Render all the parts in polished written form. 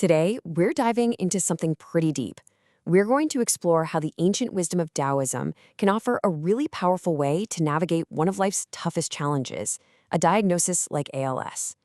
Today, we're diving into something pretty deep. We're going to explore how the ancient wisdom of Taoism can offer a really powerful way to navigate one of life's toughest challenges, a diagnosis like ALS.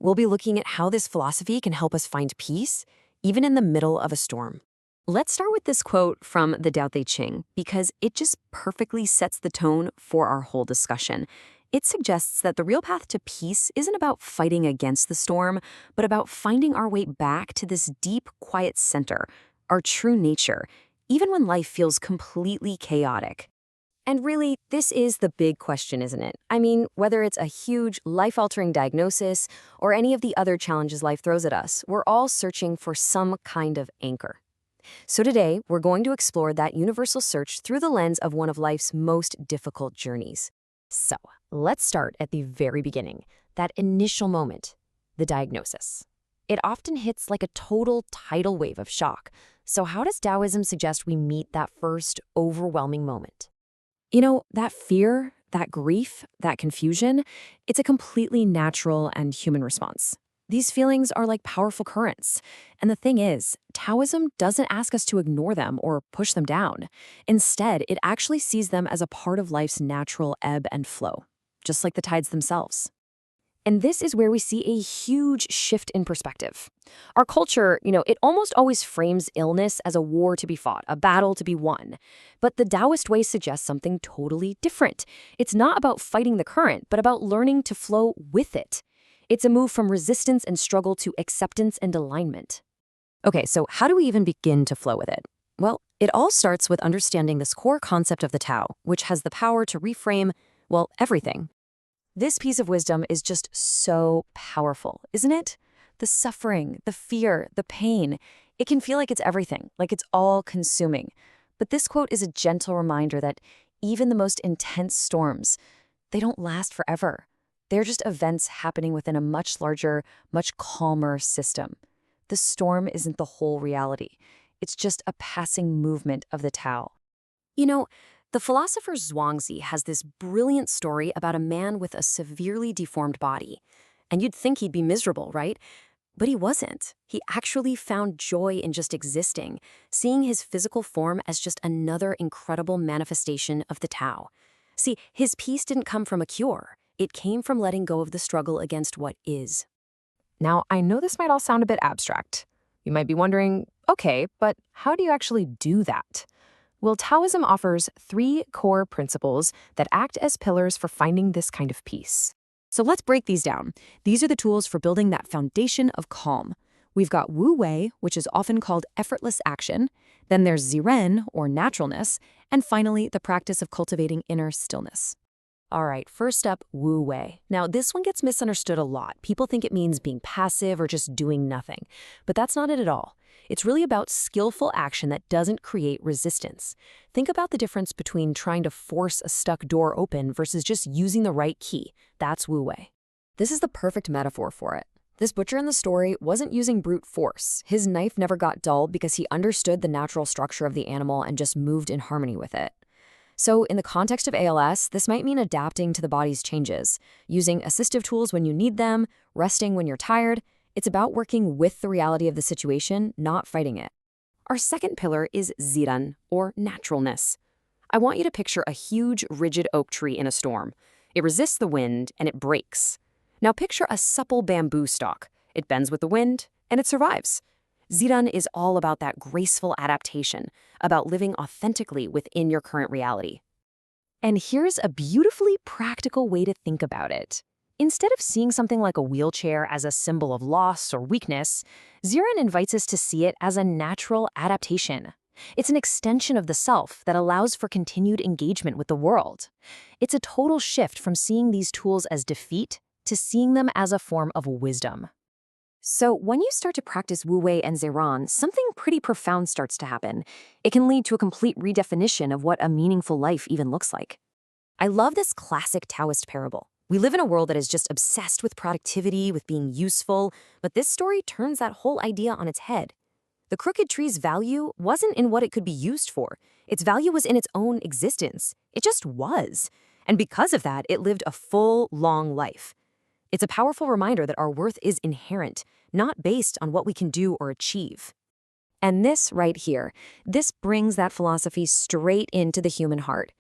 We'll be looking at how this philosophy can help us find peace, even in the middle of a storm. Let's start with this quote from the Tao Te Ching, because it just perfectly sets the tone for our whole discussion. It suggests that the real path to peace isn't about fighting against the storm, but about finding our way back to this deep, quiet center, our true nature, even when life feels completely chaotic. And really, this is the big question, isn't it? I mean, whether it's a huge, life-altering diagnosis or any of the other challenges life throws at us, we're all searching for some kind of anchor. So today, we're going to explore that universal search through the lens of one of life's most difficult journeys. So, let's start at the very beginning, that initial moment, the diagnosis. It often hits like a total tidal wave of shock. So how does Taoism suggest we meet that first overwhelming moment? You know, that fear, that grief, that confusion, it's a completely natural and human response. These feelings are like powerful currents. And the thing is, Taoism doesn't ask us to ignore them or push them down. Instead, it actually sees them as a part of life's natural ebb and flow, just like the tides themselves. And this is where we see a huge shift in perspective. Our culture, it almost always frames illness as a war to be fought, a battle to be won. But the Taoist way suggests something totally different. It's not about fighting the current, but about learning to flow with it. It's a move from resistance and struggle to acceptance and alignment. Okay, so how do we even begin to flow with it? Well, it all starts with understanding this core concept of the Tao, which has the power to reframe, everything. This piece of wisdom is just so powerful, isn't it? The suffering, the fear, the pain, it can feel like it's everything, like it's all consuming. But this quote is a gentle reminder that even the most intense storms, they don't last forever. They're just events happening within a much larger, much calmer system. The storm isn't the whole reality. It's just a passing movement of the Tao. The philosopher Zhuangzi has this brilliant story about a man with a severely deformed body. And you'd think he'd be miserable, right? But he wasn't. He actually found joy in just existing, seeing his physical form as just another incredible manifestation of the Tao. See, his peace didn't come from a cure. It came from letting go of the struggle against what is. Now, I know this might all sound a bit abstract. You might be wondering, okay, but how do you actually do that? Well, Taoism offers 3 core principles that act as pillars for finding this kind of peace. So let's break these down. These are the tools for building that foundation of calm. We've got Wu-Wei, which is often called effortless action. Then there's Ziran, or naturalness. And finally, the practice of cultivating inner stillness. All right, first up, Wu-Wei. Now, this one gets misunderstood a lot. People think it means being passive or just doing nothing. But that's not it at all. It's really about skillful action that doesn't create resistance. Think about the difference between trying to force a stuck door open versus just using the right key. That's Wu-Wei. This is the perfect metaphor for it. This butcher in the story wasn't using brute force. His knife never got dull because he understood the natural structure of the animal and just moved in harmony with it. So in the context of ALS, this might mean adapting to the body's changes, using assistive tools when you need them, resting when you're tired. It's about working with the reality of the situation, not fighting it. Our second pillar is Ziran, or naturalness. I want you to picture a huge, rigid oak tree in a storm. It resists the wind, and it breaks. Now picture a supple bamboo stalk. It bends with the wind, and it survives. Ziran is all about that graceful adaptation, about living authentically within your current reality. And here's a beautifully practical way to think about it. Instead of seeing something like a wheelchair as a symbol of loss or weakness, Ziran invites us to see it as a natural adaptation. It's an extension of the self that allows for continued engagement with the world. It's a total shift from seeing these tools as defeat to seeing them as a form of wisdom. So when you start to practice Wu-Wei and Ziran, something pretty profound starts to happen. It can lead to a complete redefinition of what a meaningful life even looks like. I love this classic Taoist parable. We live in a world that is just obsessed with productivity, with being useful, but this story turns that whole idea on its head. The crooked tree's value wasn't in what it could be used for. Its value was in its own existence. It just was. And because of that, it lived a full, long life. It's a powerful reminder that our worth is inherent, not based on what we can do or achieve. And this right here, this brings that philosophy straight into the human heart.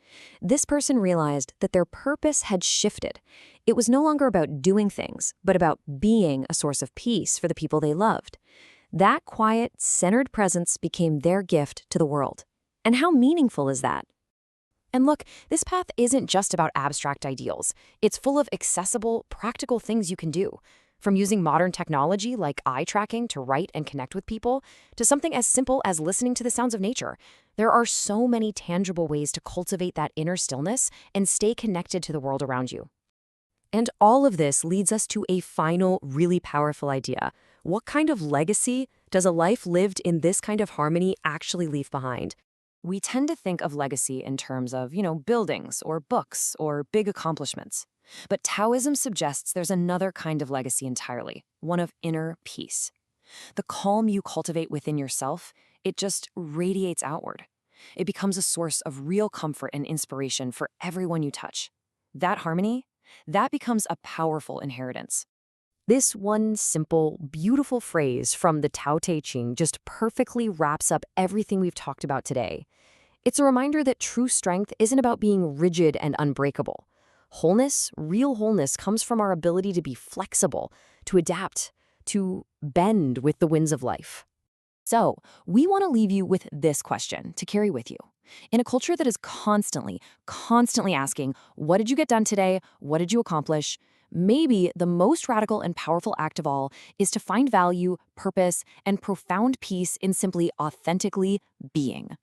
This person realized that their purpose had shifted. It was no longer about doing things, but about being a source of peace for the people they loved. That quiet, centered presence became their gift to the world. And how meaningful is that? And look, this path isn't just about abstract ideals. It's full of accessible, practical things you can do. From using modern technology like eye tracking to write and connect with people, to something as simple as listening to the sounds of nature. There are so many tangible ways to cultivate that inner stillness and stay connected to the world around you. And all of this leads us to a final, really powerful idea. What kind of legacy does a life lived in this kind of harmony actually leave behind? We tend to think of legacy in terms of, buildings or books or big accomplishments. But Taoism suggests there's another kind of legacy entirely, one of inner peace. The calm you cultivate within yourself, it just radiates outward. It becomes a source of real comfort and inspiration for everyone you touch. That harmony, that becomes a powerful inheritance. This one simple, beautiful phrase from the Tao Te Ching just perfectly wraps up everything we've talked about today. It's a reminder that true strength isn't about being rigid and unbreakable. Wholeness, real wholeness, comes from our ability to be flexible, to adapt, to bend with the winds of life. So, we want to leave you with this question to carry with you. In a culture that is constantly asking, what did you get done today? What did you accomplish? Maybe the most radical and powerful act of all is to find value, purpose, and profound peace in simply authentically being.